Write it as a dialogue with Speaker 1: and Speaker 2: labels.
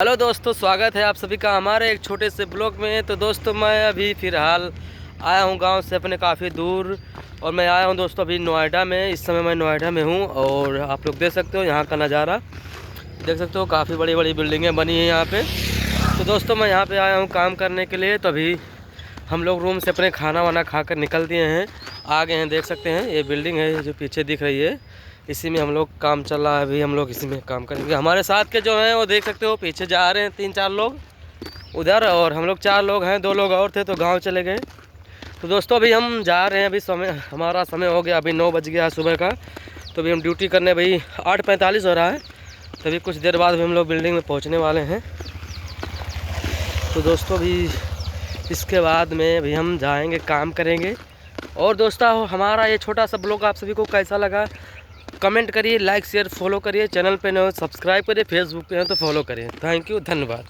Speaker 1: Hello दोस्तों, स्वागत है आप सभी का हमारे एक छोटे से ब्लॉग में। तो दोस्तों मैं अभी फ़िलहाल आया हूँ गांव से अपने काफ़ी दूर, और मैं आया हूँ दोस्तों अभी नोएडा में। इस समय मैं नोएडा में हूँ और आप लोग देख सकते हो यहाँ का नज़ारा, देख सकते हो काफ़ी बड़ी बड़ी बिल्डिंगें बनी हैं यहाँ पे। तो दोस्तों मैं यहाँ पे आया हूँ काम करने के लिए। तो अभी हम लोग रूम से अपने खाना वाना खा कर निकल दिए हैं, आ गए हैं। देख सकते हैं ये बिल्डिंग है जो पीछे दिख रही है, इसी में हम लोग काम चल रहा है। अभी हम लोग इसी में काम करेंगे। हमारे साथ के जो हैं वो देख सकते हो पीछे जा रहे हैं 3-4 लोग उधर, और हम लोग 4 लोग हैं। 2 लोग और थे तो गांव चले गए। तो दोस्तों अभी हम जा रहे हैं। अभी समय हमारा समय हो गया, अभी 9 बज गया सुबह का। तो अभी हम ड्यूटी करने, भाई 8:45 हो रहा है। तभी कुछ देर बाद भी हम लोग बिल्डिंग में पहुँचने वाले हैं। तो दोस्तों अभी इसके बाद में भी हम जाएंगे, काम करेंगे। और दोस्तों हमारा ये छोटा सा ब्लॉग आप सभी को कैसा लगा कमेंट करिए, लाइक शेयर फॉलो करिए। चैनल पे न हो सब्सक्राइब करिए, फेसबुक पे हो तो फॉलो करिए। थैंक यू, धन्यवाद।